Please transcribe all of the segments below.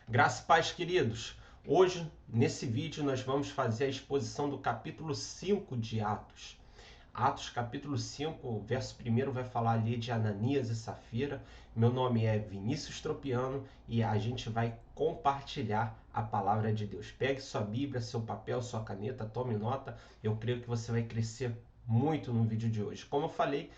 Graça e paz, queridos. Hoje, nesse vídeo, nós vamos fazer a exposição do capítulo 5 de Atos. Atos, capítulo 5, verso 1 vai falar ali de Ananias e Safira. Meu nome é Vinícius Tropiano e a gente vai compartilhar a palavra de Deus. Pegue sua Bíblia, seu papel, sua caneta, tome nota. Eu creio que você vai crescer muito no vídeo de hoje. Como eu falei,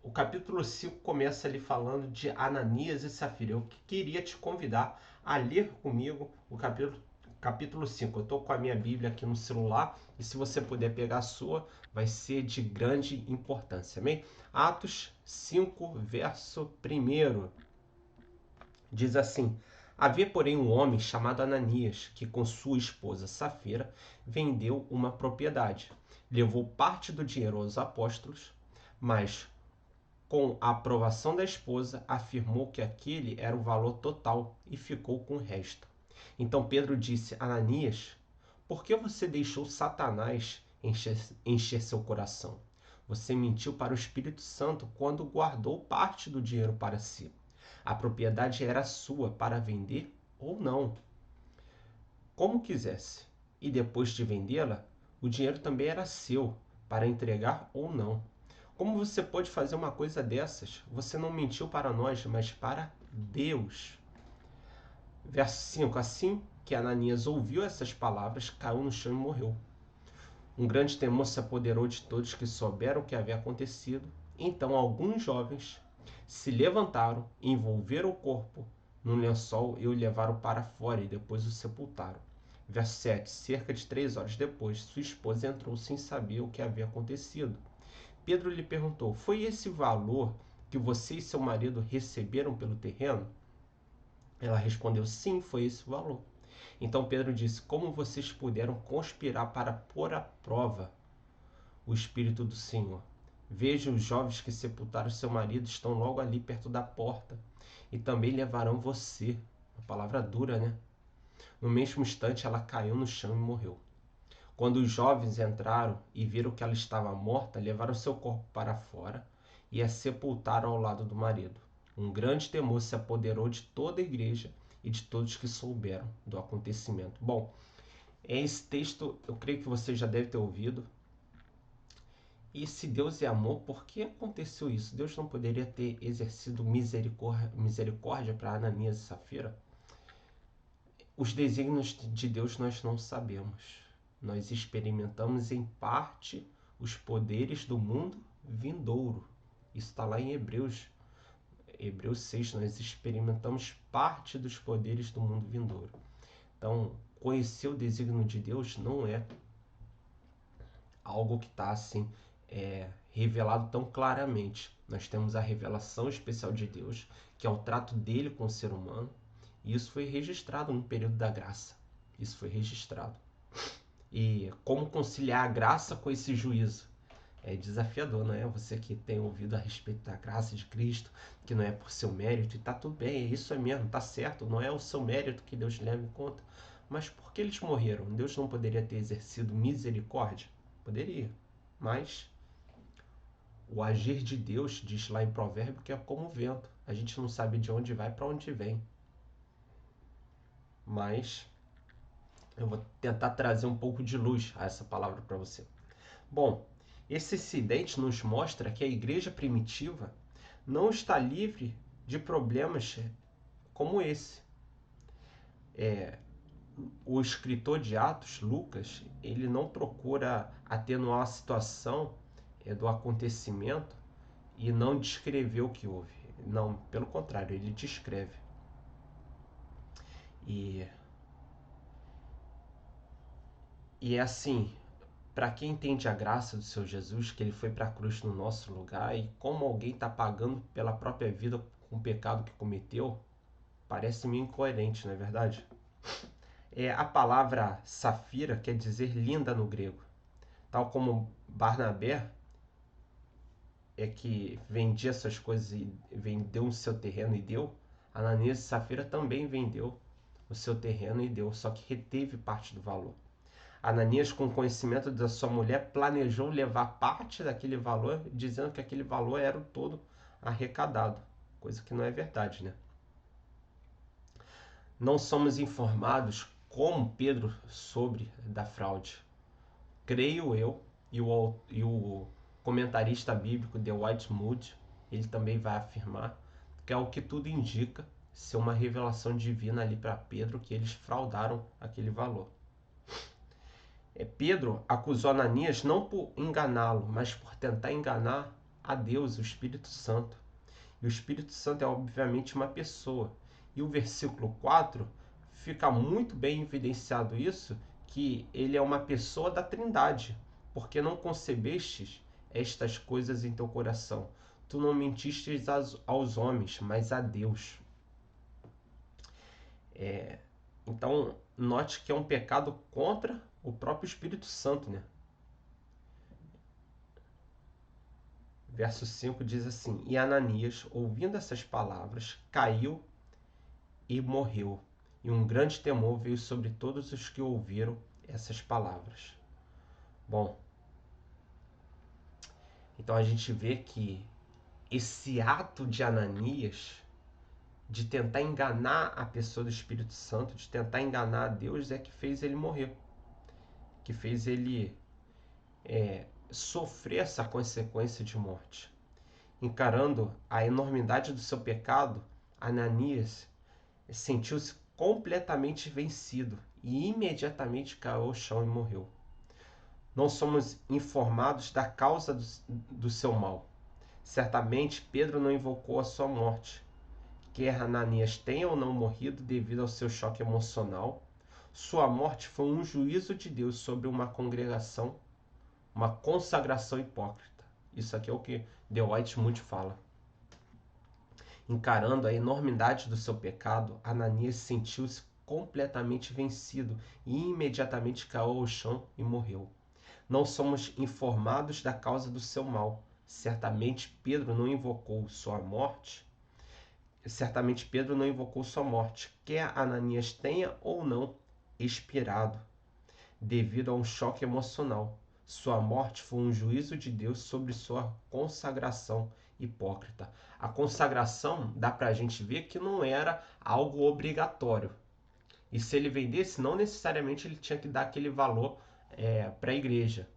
o capítulo 5 começa ali falando de Ananias e Safira. Eu queria te convidar a ler comigo o capítulo 5. Eu estou com a minha Bíblia aqui no celular e se você puder pegar a sua, vai ser de grande importância. Amém? Atos 5, verso 1. Diz assim: Havia, porém, um homem chamado Ananias, que com sua esposa Safira vendeu uma propriedade. Levou parte do dinheiro aos apóstolos, mas com a aprovação da esposa, afirmou que aquele era o valor total e ficou com o resto. Então Pedro disse: Ananias, por que você deixou Satanás encher seu coração? Você mentiu para o Espírito Santo quando guardou parte do dinheiro para si. A propriedade era sua para vender ou não, como quisesse. E depois de vendê-la, o dinheiro também era seu para entregar ou não. Como você pode fazer uma coisa dessas? Você não mentiu para nós, mas para Deus. Verso 5. Assim que Ananias ouviu essas palavras, caiu no chão e morreu. Um grande temor se apoderou de todos que souberam o que havia acontecido. Então alguns jovens se levantaram, envolveram o corpo num lençol e o levaram para fora e depois o sepultaram. Verso 7. Cerca de 3 horas depois, sua esposa entrou sem saber o que havia acontecido. Pedro lhe perguntou: foi esse valor que você e seu marido receberam pelo terreno? Ela respondeu: sim, foi esse o valor. Então Pedro disse: como vocês puderam conspirar para pôr à prova o Espírito do Senhor? Veja, os jovens que sepultaram seu marido estão logo ali perto da porta e também levarão você. Uma palavra dura, né? No mesmo instante ela caiu no chão e morreu. Quando os jovens entraram e viram que ela estava morta, levaram seu corpo para fora e a sepultaram ao lado do marido. Um grande temor se apoderou de toda a igreja e de todos que souberam do acontecimento. Bom, esse texto eu creio que você já deve ter ouvido. E se Deus é amor, por que aconteceu isso? Deus não poderia ter exercido misericórdia para Ananias e Safira? Os desígnios de Deus nós não sabemos. Nós experimentamos em parte os poderes do mundo vindouro. Isso está lá em Hebreus 6. Nós experimentamos parte dos poderes do mundo vindouro. Então, conhecer o desígnio de Deus não é algo que está assim revelado tão claramente. Nós temos a revelação especial de Deus, que é o trato dele com o ser humano, e isso foi registrado no período da graça. Isso foi registrado. E como conciliar a graça com esse juízo? É desafiador, não é? Você que tem ouvido a respeito da graça de Cristo, que não é por seu mérito, e tá tudo bem, isso é mesmo, tá certo, não é o seu mérito que Deus leva em conta. Mas por que eles morreram? Deus não poderia ter exercido misericórdia? Poderia, mas o agir de Deus, diz lá em Provérbio, que é como o vento. A gente não sabe de onde vai para onde vem. Mas eu vou tentar trazer um pouco de luz a essa palavra para você. Bom, esse incidente nos mostra que a igreja primitiva não está livre de problemas como esse. O escritor de Atos, Lucas, ele não procura atenuar a situação do acontecimento e não descrever o que houve. Não, pelo contrário, ele descreve. E é assim, para quem entende a graça do seu Jesus, que ele foi para a cruz no nosso lugar, e como alguém está pagando pela própria vida com o pecado que cometeu, parece meio incoerente, não é verdade? A palavra safira quer dizer linda no grego. Tal como Barnabé que vendia essas coisas e vendeu o seu terreno e deu, Ananias e Safira também vendeu o seu terreno e deu, só que reteve parte do valor. Ananias, com conhecimento da sua mulher, planejou levar parte daquele valor, dizendo que aquele valor era o todo arrecadado, coisa que não é verdade, né? Não somos informados como Pedro soube da fraude. Creio eu, e o comentarista bíblico The White Mood, ele também vai afirmar que é o que tudo indica ser uma revelação divina ali para Pedro, que eles fraudaram aquele valor. Pedro acusou Ananias não por enganá-lo, mas por tentar enganar a Deus, o Espírito Santo. E o Espírito Santo é obviamente uma pessoa. E o versículo 4 fica muito bem evidenciado isso, que ele é uma pessoa da Trindade. Porque não concebestes estas coisas em teu coração. Tu não mentistes aos homens, mas a Deus. Então, note que é um pecado contra o próprio Espírito Santo, né? Verso 5 diz assim: E Ananias, ouvindo essas palavras, caiu e morreu. E um grande temor veio sobre todos os que ouviram essas palavras. Bom, então a gente vê que esse ato de Ananias, de tentar enganar a pessoa do Espírito Santo, de tentar enganar a Deus, é que fez ele morrer. Que fez ele sofrer essa consequência de morte. Encarando a enormidade do seu pecado, Ananias sentiu-se completamente vencido e imediatamente caiu ao chão e morreu. Não somos informados da causa do seu mal. Certamente Pedro não invocou a sua morte. Quer Ananias tenha ou não morrido devido ao seu choque emocional, sua morte foi um juízo de Deus sobre uma congregação, uma consagração hipócrita. Isso aqui é o que The White Mood fala. Encarando a enormidade do seu pecado, Ananias sentiu-se completamente vencido e imediatamente caiu ao chão e morreu. Não somos informados da causa do seu mal. Certamente Pedro não invocou sua morte. Quer Ananias tenha ou não expirado, devido a um choque emocional. Sua morte foi um juízo de Deus sobre sua consagração hipócrita. A consagração dá para a gente ver que não era algo obrigatório. E se ele vendesse, não necessariamente ele tinha que dar aquele valor para a igreja,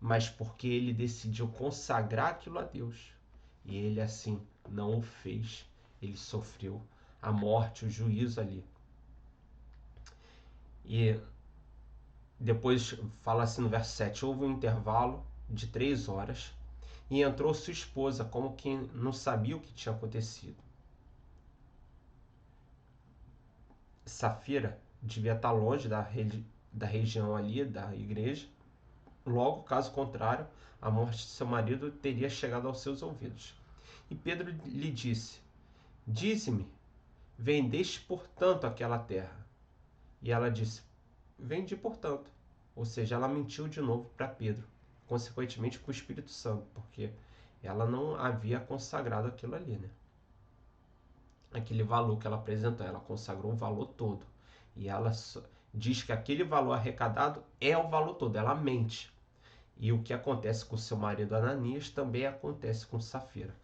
mas porque ele decidiu consagrar aquilo a Deus. E ele assim não o fez. Ele sofreu a morte, o juízo ali. E depois fala assim no verso 7, houve um intervalo de 3 horas e entrou sua esposa como que não sabia o que tinha acontecido. Safira devia estar longe da região ali, da igreja. Logo, caso contrário, a morte de seu marido teria chegado aos seus ouvidos. E Pedro lhe disse, dize-me, vendeste portanto aquela terra? E ela disse, vendi portanto. Ou seja, ela mentiu de novo para Pedro, consequentemente para o Espírito Santo, porque ela não havia consagrado aquilo ali, né? Aquele valor que ela apresentou, ela consagrou o valor todo. E ela diz que aquele valor arrecadado é o valor todo, ela mente. E o que acontece com seu marido Ananias também acontece com Safira.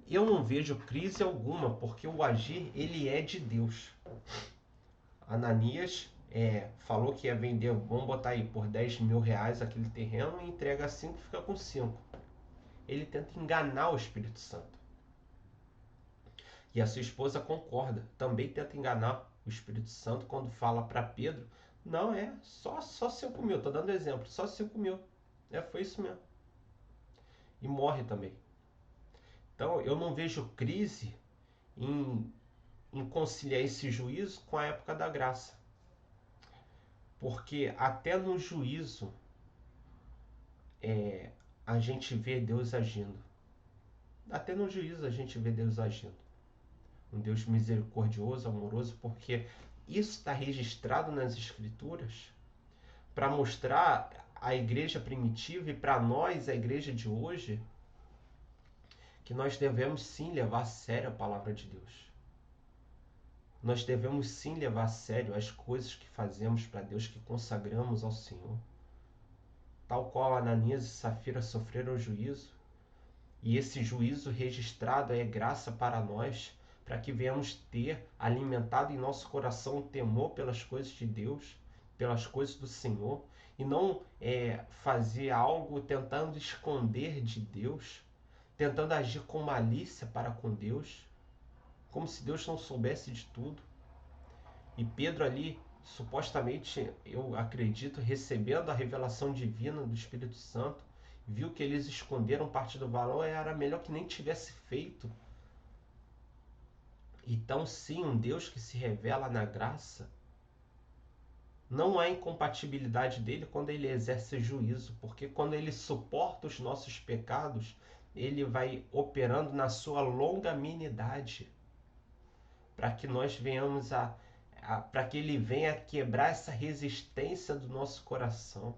Eu não vejo crise alguma, porque o agir, ele é de Deus. Ananias falou que ia vender, vamos botar aí, por 10 mil reais aquele terreno e entrega 5 e fica com 5. Ele tenta enganar o Espírito Santo. E a sua esposa concorda, também tenta enganar o Espírito Santo quando fala para Pedro, não, só 5 mil, estou dando exemplo, só 5 mil. Foi isso mesmo. E morre também. Então eu não vejo crise em conciliar esse juízo com a época da graça. Porque até no juízo a gente vê Deus agindo. Até no juízo a gente vê Deus agindo. Um Deus misericordioso, amoroso, porque isso está registrado nas Escrituras para mostrar à igreja primitiva e para nós, a igreja de hoje, que nós devemos sim levar a sério a palavra de Deus. Nós devemos sim levar a sério as coisas que fazemos para Deus, que consagramos ao Senhor. Tal qual Ananias e Safira sofreram o juízo, e esse juízo registrado é graça para nós, para que venhamos ter alimentado em nosso coração o temor pelas coisas de Deus, pelas coisas do Senhor, e não fazer algo tentando esconder de Deus, tentando agir com malícia para com Deus, como se Deus não soubesse de tudo. E Pedro ali, supostamente, eu acredito, recebendo a revelação divina do Espírito Santo, viu que eles esconderam parte do valor, era melhor que nem tivesse feito. Então, sim, um Deus que se revela na graça, não há incompatibilidade dele quando ele exerce juízo, porque quando ele suporta os nossos pecados, ele vai operando na sua longanimidade, para que nós venhamos para que ele venha quebrar essa resistência do nosso coração.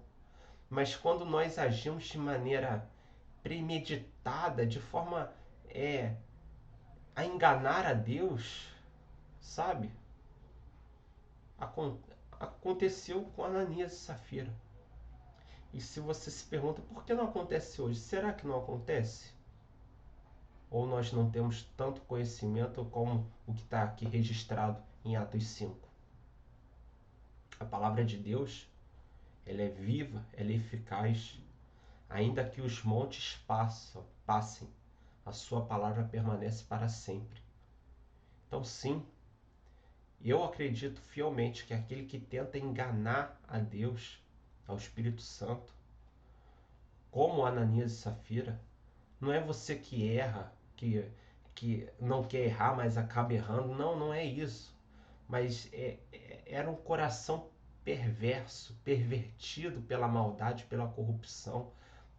Mas quando nós agimos de maneira premeditada, de forma a enganar a Deus, sabe? Aconteceu com Ananias e Safira. E se você se pergunta por que não acontece hoje, será que não acontece? Ou nós não temos tanto conhecimento como o que está aqui registrado em Atos 5? A palavra de Deus, ela é viva, ela é eficaz. Ainda que os montes passem, a sua palavra permanece para sempre. Então, sim, eu acredito fielmente que aquele que tenta enganar a Deus, ao Espírito Santo, como Ananias e Safira, não é você que erra, que não quer errar, mas acaba errando. Não, não é isso. Mas era um coração perverso, pervertido pela maldade, pela corrupção,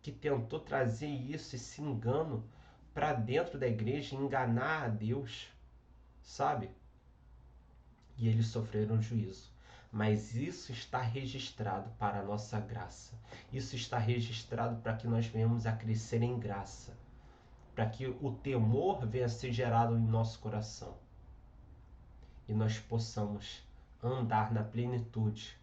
que tentou trazer isso, esse engano, para dentro da igreja, enganar a Deus, sabe? E eles sofreram juízo. Mas isso está registrado para a nossa graça. Isso está registrado para que nós venhamos a crescer em graça, para que o temor venha a ser gerado em nosso coração e nós possamos andar na plenitude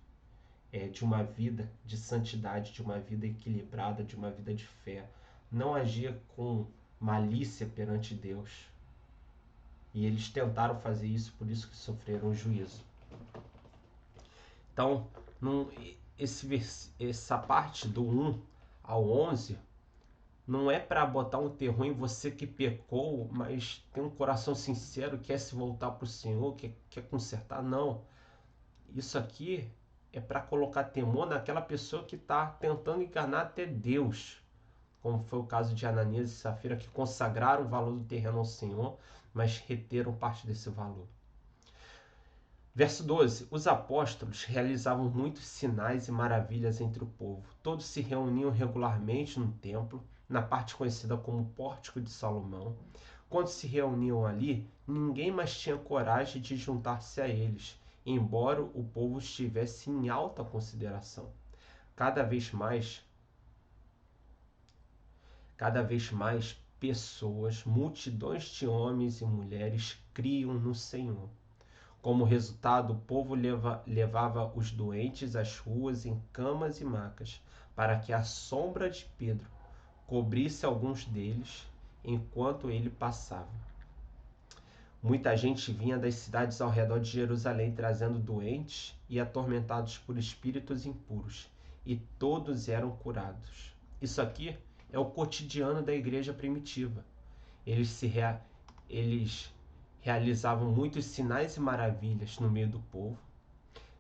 de uma vida de santidade, de uma vida equilibrada, de uma vida de fé. Não agir com malícia perante Deus. E eles tentaram fazer isso, por isso que sofreram o juízo. Então, essa parte do 1 ao 11 não é para botar um terror em você que pecou, mas tem um coração sincero, quer se voltar para o Senhor, quer consertar. Não. Isso aqui é para colocar temor naquela pessoa que está tentando enganar até Deus, como foi o caso de Ananias e Safira, que consagraram o valor do terreno ao Senhor, mas reteram parte desse valor. Verso 12. Os apóstolos realizavam muitos sinais e maravilhas entre o povo. Todos se reuniam regularmente no templo, na parte conhecida como Pórtico de Salomão. Quando se reuniam ali, ninguém mais tinha coragem de juntar-se a eles, embora o povo estivesse em alta consideração. Cada vez mais pessoas, multidões de homens e mulheres criam no Senhor. Como resultado, o povo levava os doentes às ruas em camas e macas, para que a sombra de Pedro cobrisse alguns deles enquanto ele passava. Muita gente vinha das cidades ao redor de Jerusalém trazendo doentes e atormentados por espíritos impuros, e todos eram curados. Isso aqui é o cotidiano da igreja primitiva. Eles realizavam muitos sinais e maravilhas no meio do povo,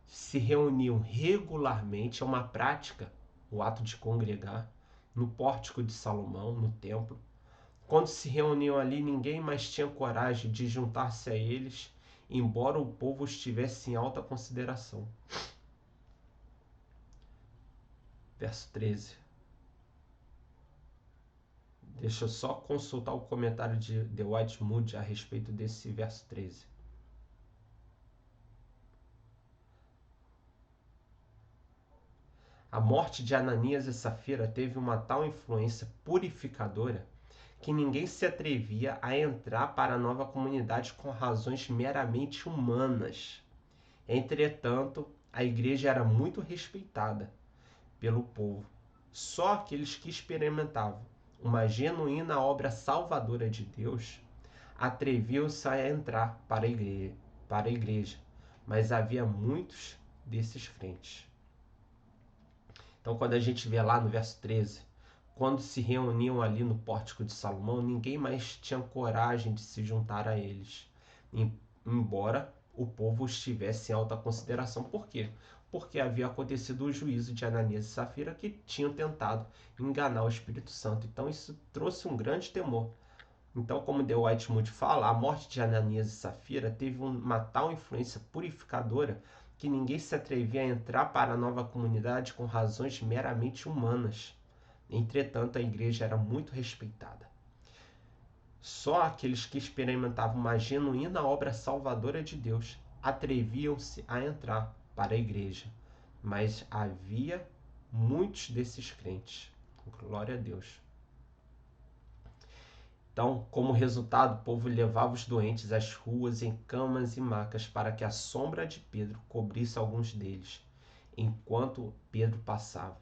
se reuniam regularmente, é uma prática, o ato de congregar, no Pórtico de Salomão, no templo. Quando se reuniam ali, ninguém mais tinha coragem de juntar-se a eles, embora o povo estivesse em alta consideração. Verso 13. Deixa eu só consultar o comentário de The White Mood a respeito desse verso 13. A morte de Ananias e Safira teve uma tal influência purificadora que ninguém se atrevia a entrar para a nova comunidade com razões meramente humanas. Entretanto, a igreja era muito respeitada pelo povo. Só aqueles que experimentavam uma genuína obra salvadora de Deus atreviam-se a entrar para a igreja, mas havia muitos desses crentes. Então, quando a gente vê lá no verso 13, quando se reuniam ali no pórtico de Salomão, ninguém mais tinha coragem de se juntar a eles, embora o povo estivesse em alta consideração. Por quê? Porque havia acontecido o juízo de Ananias e Safira, que tinham tentado enganar o Espírito Santo. Então isso trouxe um grande temor. Então, como The White Mood fala, a morte de Ananias e Safira teve uma tal influência purificadora que ninguém se atrevia a entrar para a nova comunidade com razões meramente humanas. Entretanto, a igreja era muito respeitada. Só aqueles que experimentavam uma genuína obra salvadora de Deus atreviam-se a entrar para a igreja. Mas havia muitos desses crentes. Glória a Deus. Então, como resultado, o povo levava os doentes às ruas em camas e macas para que a sombra de Pedro cobrisse alguns deles, enquanto Pedro passava.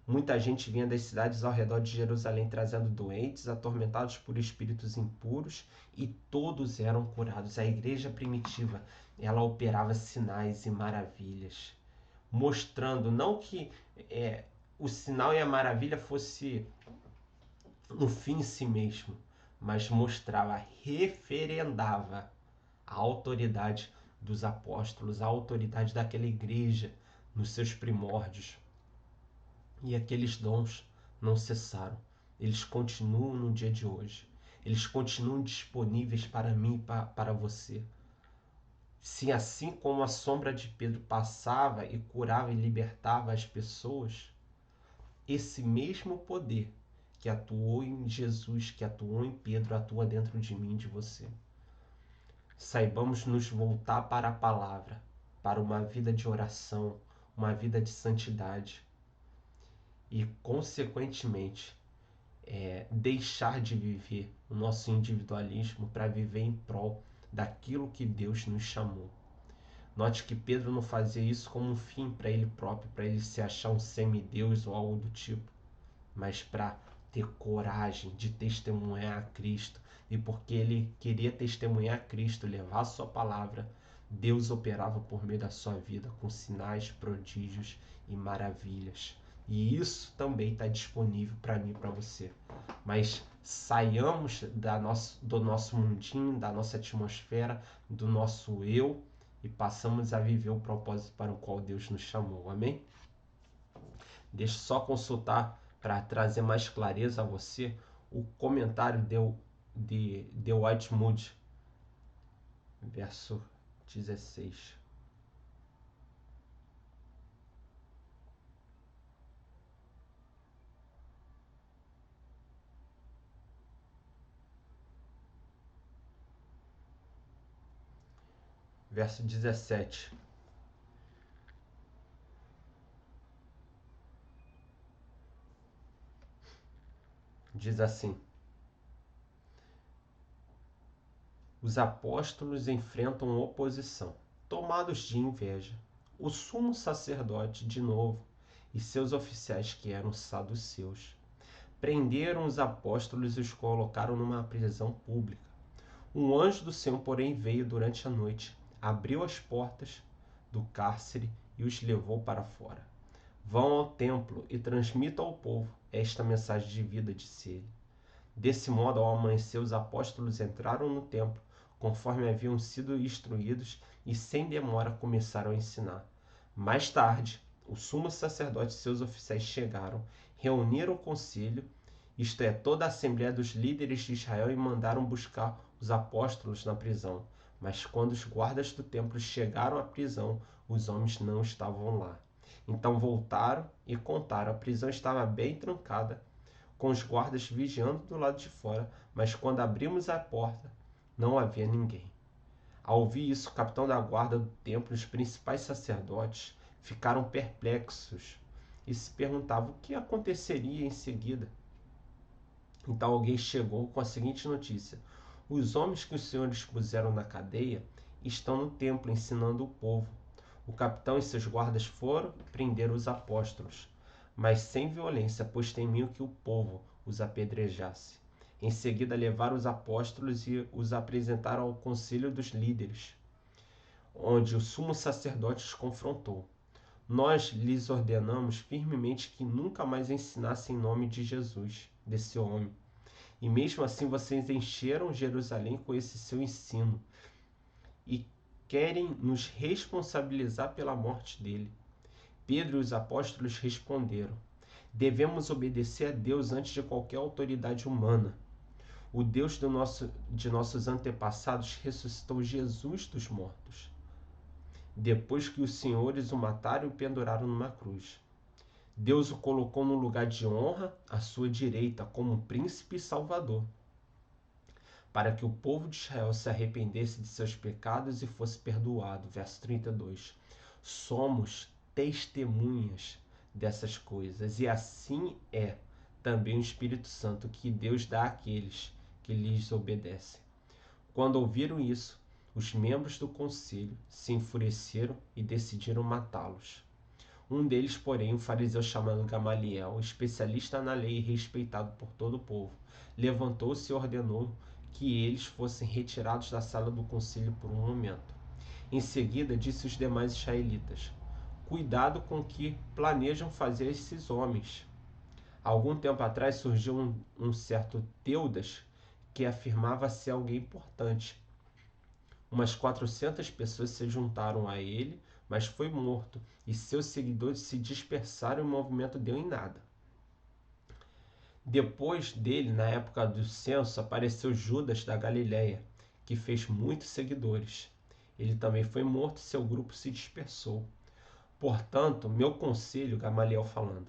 Muita gente vinha das cidades ao redor de Jerusalém trazendo doentes, atormentados por espíritos impuros, e todos eram curados. A igreja primitiva, ela operava sinais e maravilhas, mostrando não que o sinal e a maravilha fosse um fim em si mesmo, mas mostrava, referendava a autoridade dos apóstolos, a autoridade daquela igreja nos seus primórdios. E aqueles dons não cessaram. Eles continuam no dia de hoje. Eles continuam disponíveis para mim e para você. Se assim como a sombra de Pedro passava e curava e libertava as pessoas, esse mesmo poder que atuou em Jesus, que atuou em Pedro, atua dentro de mim e de você. Saibamos nos voltar para a palavra, para uma vida de oração, uma vida de santidade e, consequentemente, deixar de viver o nosso individualismo para viver em prol daquilo que Deus nos chamou. Note que Pedro não fazia isso como um fim para ele próprio, para ele se achar um semideus ou algo do tipo, mas para ter coragem de testemunhar a Cristo. E porque ele queria testemunhar a Cristo, levar a sua palavra, Deus operava por meio da sua vida com sinais, prodígios e maravilhas. E isso também está disponível para mim e para você. Mas saiamos do nosso mundinho, da nossa atmosfera, do nosso eu, e passamos a viver o propósito para o qual Deus nos chamou. Amém? Deixa eu só consultar para trazer mais clareza a você o comentário de White Mood, verso 16. Verso 17. Diz assim: os apóstolos enfrentam oposição. Tomados de inveja, o sumo sacerdote, de novo, e seus oficiais, que eram saduceus, prenderam os apóstolos e os colocaram numa prisão pública. Um anjo do Senhor, porém, veio durante a noite, abriu as portas do cárcere e os levou para fora. Vão ao templo e transmitam ao povo esta mensagem de vida, disse ele. Desse modo, ao amanhecer, os apóstolos entraram no templo, conforme haviam sido instruídos, e sem demora começaram a ensinar. Mais tarde, o sumo sacerdote e seus oficiais chegaram, reuniram o conselho, isto é, toda a assembleia dos líderes de Israel, e mandaram buscar os apóstolos na prisão. Mas quando os guardas do templo chegaram à prisão, os homens não estavam lá. Então voltaram e contaram. A prisão estava bem trancada, com os guardas vigiando do lado de fora, mas quando abrimos a porta, não havia ninguém. Ao ouvir isso, o capitão da guarda do templo e os principais sacerdotes ficaram perplexos e se perguntavam o que aconteceria em seguida. Então alguém chegou com a seguinte notícia: os homens que os senhores puseram na cadeia estão no templo ensinando o povo. O capitão e seus guardas foram prender os apóstolos, mas sem violência, pois temiam que o povo os apedrejasse. Em seguida, levaram os apóstolos e os apresentaram ao conselho dos líderes, onde o sumo sacerdote os confrontou. Nós lhes ordenamos firmemente que nunca mais ensinassem em nome de Jesus, desse homem. E mesmo assim vocês encheram Jerusalém com esse seu ensino e querem nos responsabilizar pela morte dele. Pedro e os apóstolos responderam: devemos obedecer a Deus antes de qualquer autoridade humana. O Deus de nossos antepassados ressuscitou Jesus dos mortos, depois que os senhores o mataram e penduraram numa cruz. Deus o colocou no lugar de honra à sua direita, como príncipe e salvador, para que o povo de Israel se arrependesse de seus pecados e fosse perdoado. Verso 32. Somos testemunhas dessas coisas, e assim é também o Espírito Santo que Deus dá àqueles que lhes obedecem. Quando ouviram isso, os membros do conselho se enfureceram e decidiram matá-los. Um deles, porém, um fariseu chamado Gamaliel, especialista na lei e respeitado por todo o povo, levantou-se e ordenou que eles fossem retirados da sala do conselho por um momento. Em seguida, disse aos demais israelitas: cuidado com o que planejam fazer esses homens. Há algum tempo atrás surgiu um certo Teudas que afirmava ser alguém importante. Umas 400 pessoas se juntaram a ele, mas foi morto, e seus seguidores se dispersaram e o movimento deu em nada. Depois dele, na época do censo, apareceu Judas da Galileia, que fez muitos seguidores. Ele também foi morto e seu grupo se dispersou. Portanto, meu conselho, Gamaliel falando,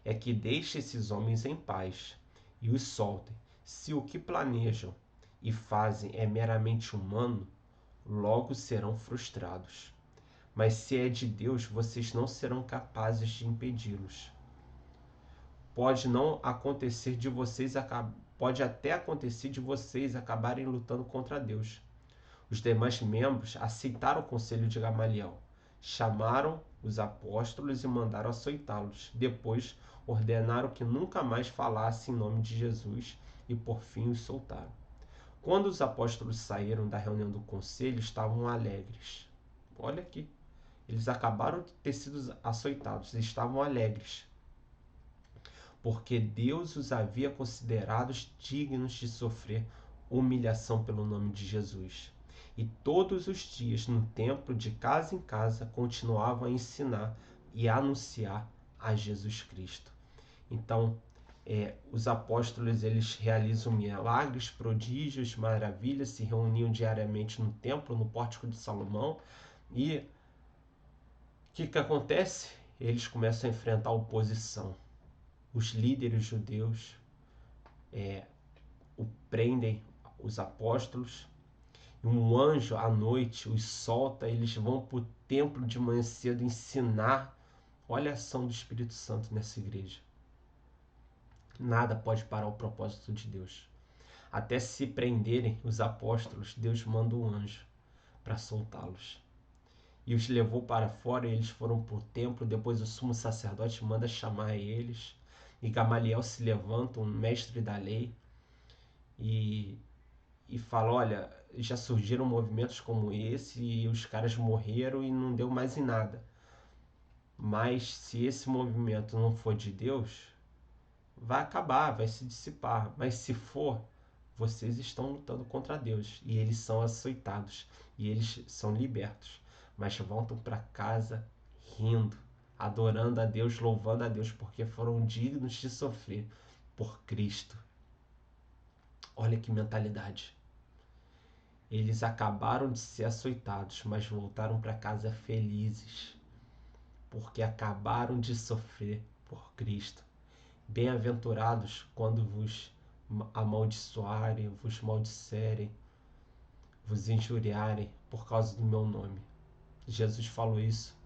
é que deixe esses homens em paz e os soltem. Se o que planejam e fazem é meramente humano, logo serão frustrados. Mas se é de Deus, vocês não serão capazes de impedi-los. Pode até acontecer de vocês acabarem lutando contra Deus. Os demais membros aceitaram o conselho de Gamaliel, chamaram os apóstolos e mandaram açoitá-los. Depois ordenaram que nunca mais falassem em nome de Jesus e por fim os soltaram. Quando os apóstolos saíram da reunião do conselho, estavam alegres. Olha aqui, eles acabaram de ter sido açoitados, estavam alegres, porque Deus os havia considerados dignos de sofrer humilhação pelo nome de Jesus. E todos os dias, no templo, de casa em casa, continuavam a ensinar e a anunciar a Jesus Cristo. Então, os apóstolos eles realizam milagres, prodígios, maravilhas, se reuniam diariamente no templo, no pórtico de Salomão. E o que acontece? Eles começam a enfrentar oposição. Os líderes judeus prendem os apóstolos. Um anjo à noite os solta, eles vão para o templo de manhã cedo ensinar. Olha a ação do Espírito Santo nessa igreja. Nada pode parar o propósito de Deus. Até se prenderem os apóstolos, Deus manda um anjo para soltá-los. E os levou para fora, e eles foram para o templo. Depois o sumo sacerdote manda chamar eles. E Gamaliel se levanta, um mestre da lei, e fala: olha, já surgiram movimentos como esse e os caras morreram e não deu mais em nada. Mas se esse movimento não for de Deus, vai acabar, vai se dissipar. Mas se for, vocês estão lutando contra Deus. E eles são açoitados. E eles são libertos. Mas voltam para casa rindo, adorando a Deus, louvando a Deus, porque foram dignos de sofrer por Cristo. Olha que mentalidade. Eles acabaram de ser açoitados, mas voltaram para casa felizes, porque acabaram de sofrer por Cristo. Bem-aventurados quando vos amaldiçoarem, vos maldisserem, vos injuriarem por causa do meu nome. Jesus falou isso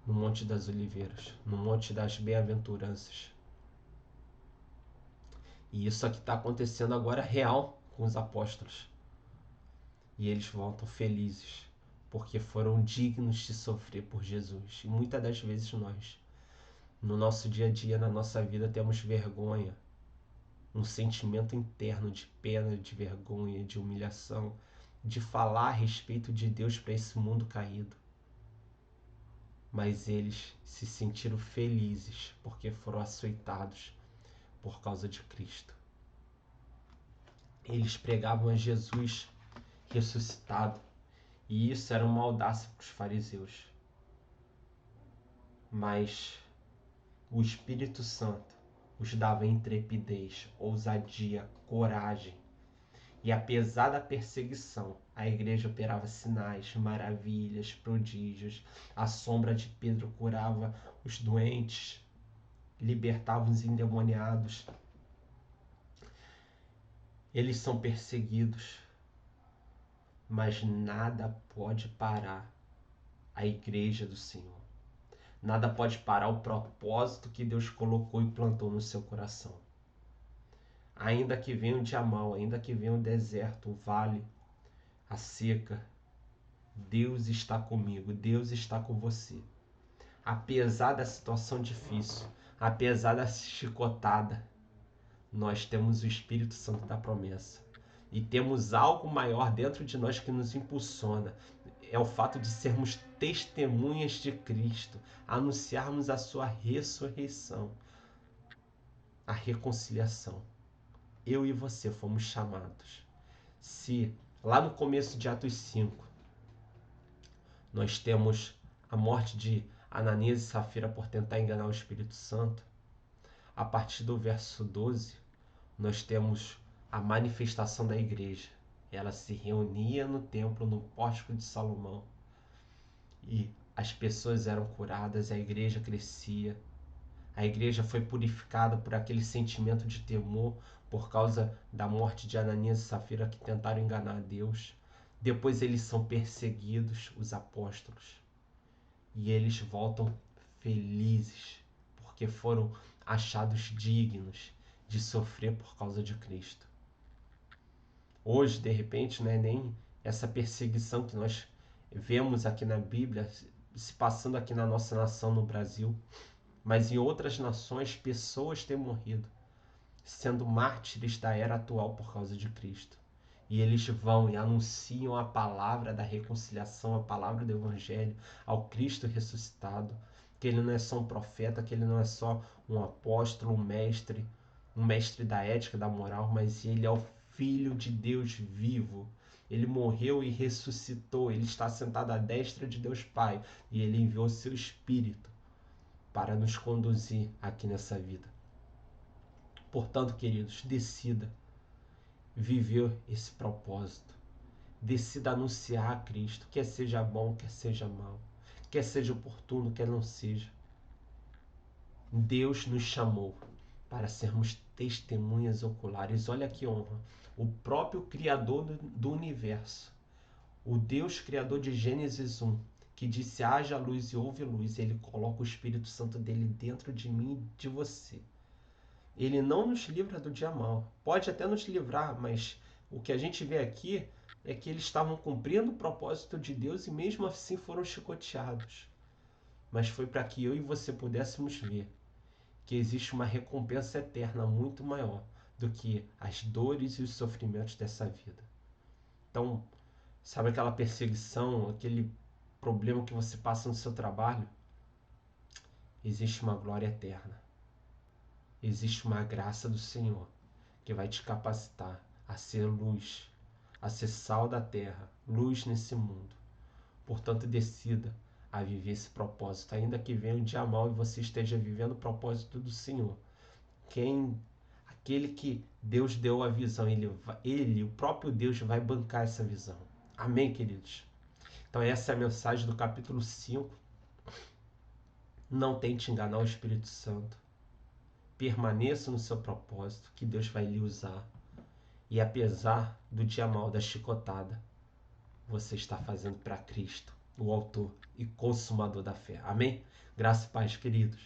no Monte das Oliveiras, no Monte das Bem-aventuranças. E isso aqui está acontecendo agora real com os apóstolos. E eles voltam felizes, porque foram dignos de sofrer por Jesus. E muitas das vezes nós, no nosso dia a dia, na nossa vida, temos vergonha um sentimento interno de pena, de vergonha, de humilhação, de falar a respeito de Deus para esse mundo caído. Mas eles se sentiram felizes porque foram açoitados por causa de Cristo. Eles pregavam a Jesus ressuscitado, e isso era uma audácia para os fariseus. Mas o Espírito Santo os dava intrepidez, ousadia, coragem. E apesar da perseguição, a igreja operava sinais, maravilhas, prodígios. A sombra de Pedro curava os doentes, libertava os endemoniados. Eles são perseguidos, mas nada pode parar a igreja do Senhor. Nada pode parar o propósito que Deus colocou e plantou no seu coração. Ainda que venha o dia mau, ainda que venha o deserto, o vale, a seca, Deus está comigo, Deus está com você. Apesar da situação difícil, apesar da chicotada, nós temos o Espírito Santo da promessa. E temos algo maior dentro de nós que nos impulsiona. É o fato de sermos testemunhas de Cristo, anunciarmos a sua ressurreição, a reconciliação. Eu e você fomos chamados. Se lá no começo de Atos 5, nós temos a morte de Ananias e Safira por tentar enganar o Espírito Santo, a partir do verso 12, nós temos a manifestação da igreja. Ela se reunia no templo, no pórtico de Salomão, e as pessoas eram curadas, a igreja crescia. A igreja foi purificada por aquele sentimento de temor por causa da morte de Ananias e Safira, que tentaram enganar a Deus. Depois eles são perseguidos, os apóstolos, e eles voltam felizes, porque foram achados dignos de sofrer por causa de Cristo. Hoje, de repente, não é nem essa perseguição que nós vemos aqui na Bíblia se passando aqui na nossa nação, no Brasil, mas em outras nações pessoas têm morrido, sendo mártires da era atual por causa de Cristo. E eles vão e anunciam a palavra da reconciliação, a palavra do Evangelho, ao Cristo ressuscitado, que ele não é só um profeta, que ele não é só um apóstolo, um mestre da ética, da moral, mas ele é o Filho de Deus vivo. Ele morreu e ressuscitou, ele está sentado à destra de Deus Pai, e ele enviou seu Espírito para nos conduzir aqui nessa vida. Portanto, queridos, decida viver esse propósito. Decida anunciar a Cristo, quer seja bom, quer seja mal, quer seja oportuno, quer não seja. Deus nos chamou para sermos testemunhas oculares. Olha que honra. O próprio Criador do universo, o Deus Criador de Gênesis 1, que disse haja luz e houve luz, ele coloca o Espírito Santo dele dentro de mim e de você. Ele não nos livra do dia mau. Pode até nos livrar, mas o que a gente vê aqui é que eles estavam cumprindo o propósito de Deus e mesmo assim foram chicoteados. Mas foi para que eu e você pudéssemos ver que existe uma recompensa eterna muito maior do que as dores e os sofrimentos dessa vida. Então, sabe aquela perseguição, aquele problema que você passa no seu trabalho? Existe uma glória eterna. Existe uma graça do Senhor que vai te capacitar a ser luz, a ser sal da terra, luz nesse mundo. Portanto, decida a viver esse propósito, ainda que venha um dia mau e você esteja vivendo o propósito do Senhor. Aquele que Deus deu a visão, ele, o próprio Deus, vai bancar essa visão. Amém, queridos? Então essa é a mensagem do capítulo 5. Não tente enganar o Espírito Santo. Permaneça no seu propósito, que Deus vai lhe usar. E apesar do dia mau, da chicotada, você está fazendo para Cristo, o autor e consumador da fé. Amém? Graça e paz, queridos.